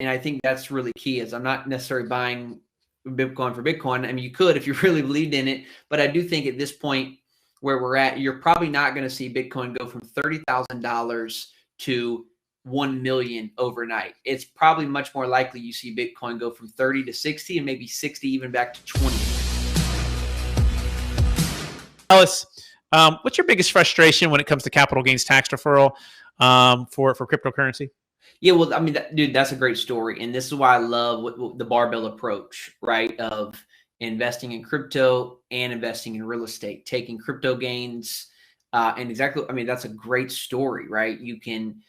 And I think that's really key is I'm not necessarily buying Bitcoin for Bitcoin. I mean, you could if you really believed in it, but I do think at this point where we're at, you're probably not going to see Bitcoin go from $30,000 to 1 million overnight. It's probably much more likely you see Bitcoin go from 30 to 60 and maybe 60 even back to 20. Ellis, what's your biggest frustration when it comes to capital gains tax deferral for cryptocurrency? Yeah, well, I mean, dude, that's a great story. And this is why I love what the barbell approach, right? Of investing in crypto and investing in real estate, taking crypto gains. And exactly, I mean, that's a great story, right? You can,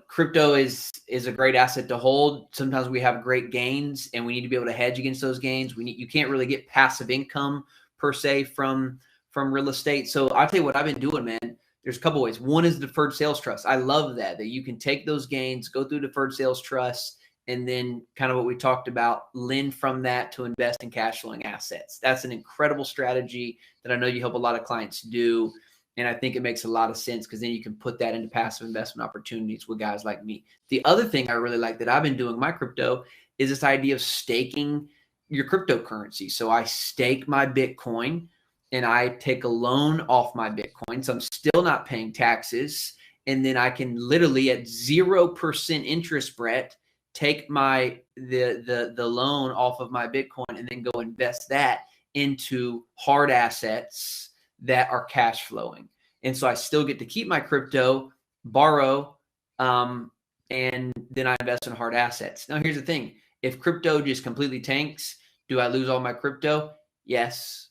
crypto is a great asset to hold. Sometimes we have great gains and we need to be able to hedge against those gains. You can't really get passive income per se from real estate. So I'll tell you what I've been doing, man. There's a couple ways. One is Deferred Sales Trust. I love that you can take those gains, go through Deferred Sales Trust, and then kind of what we talked about, lend from that to invest in cash flowing assets. That's an incredible strategy that I know you help a lot of clients do. And I think it makes a lot of sense because then you can put that into passive investment opportunities with guys like me. The other thing I really like that I've been doing my crypto is this idea of staking your cryptocurrency. So I stake my Bitcoin and I take a loan off my Bitcoin. So I'm still not paying taxes. And then I can literally at 0% interest, Brett, take the loan off of my Bitcoin and then go invest that into hard assets that are cash flowing. And so I still get to keep my crypto, borrow, and then I invest in hard assets. Now, here's the thing. If crypto just completely tanks, do I lose all my crypto? Yes.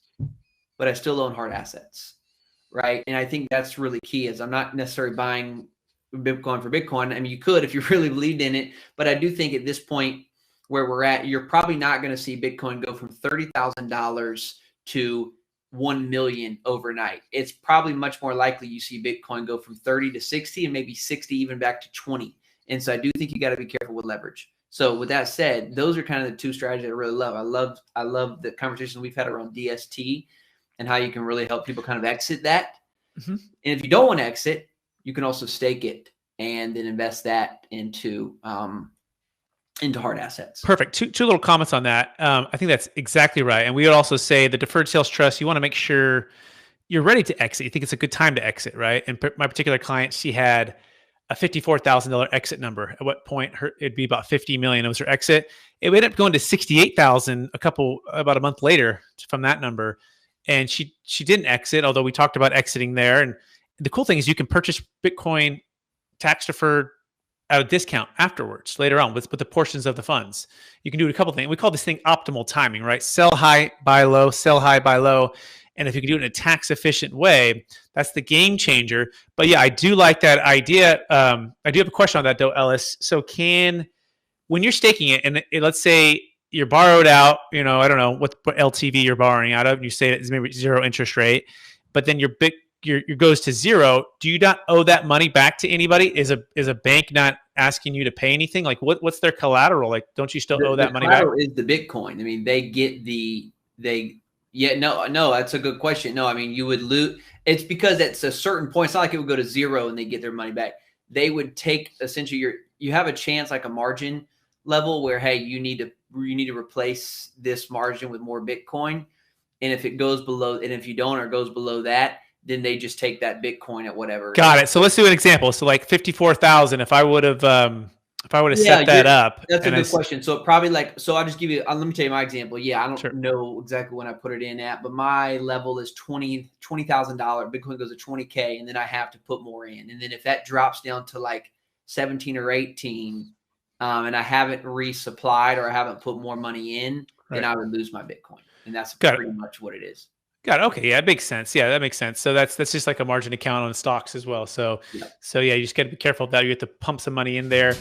But I still own hard assets, right? And I think that's really key is I'm not necessarily buying Bitcoin for Bitcoin. I mean, you could if you really believed in it, but I do think at this point where we're at, you're probably not going to see Bitcoin go from $30,000 to 1 million overnight. It's probably much more likely you see Bitcoin go from 30 to 60 and maybe 60 even back to 20. And so I do think you got to be careful with leverage. So with that said, those are kind of the two strategies I really love. I love the conversations we've had around DST and how you can really help people kind of exit that. Mm-hmm. And if you don't want to exit, you can also stake it and then invest that into hard assets. Perfect. Two little comments on that. I think that's exactly right. And we would also say the Deferred Sales Trust, you want to make sure you're ready to exit. You think it's a good time to exit, right? And my particular client, she had a $54,000 exit number. At what point it'd be about 50 million. It was her exit. It ended up going to 68,000 about a month later from that number. And she didn't exit, although we talked about exiting there. And the cool thing is you can purchase Bitcoin tax deferred at a discount afterwards, later on with the portions of the funds. You can do a couple of things. We call this thing optimal timing, right? Sell high, buy low, sell high, buy low. And if you can do it in a tax efficient way, that's the game changer. But yeah, I do like that idea. I do have a question on that though, Ellis. So when you're staking it, and let's say you're borrowed out, I don't know what LTV you're borrowing out of, and you say it's maybe 0 interest rate, but then your goes to 0. Do you not owe that money back to anybody? Is a bank not asking you to pay anything? Like what's their collateral? Like, don't you still owe that money back? Is the Bitcoin. I mean, they get no, that's a good question. No, I mean, you would lose. It's because at a certain point, it's not like it would go to 0 and they get their money back. They would take essentially you have a chance, like a margin level where, hey, you need to replace this margin with more Bitcoin. And if it goes below, and if you don't, or goes below that, then they just take that Bitcoin at whatever. Got it. So let's do an example. So like 54,000, if I would have set that up. That's a good question. So probably I'll just give you, let me tell you my example. Yeah. I don't know exactly when I put it in at, but my level is $20,000. Bitcoin goes to 20K and then I have to put more in. And then if that drops down to like 17 or 18, and I haven't resupplied or I haven't put more money in, then I would lose my Bitcoin. And that's pretty much what it is. Got it. Okay. Yeah, that makes sense. Yeah, that makes sense. So that's just like a margin account on stocks as well. So, you just got to be careful of that. You have to pump some money in there.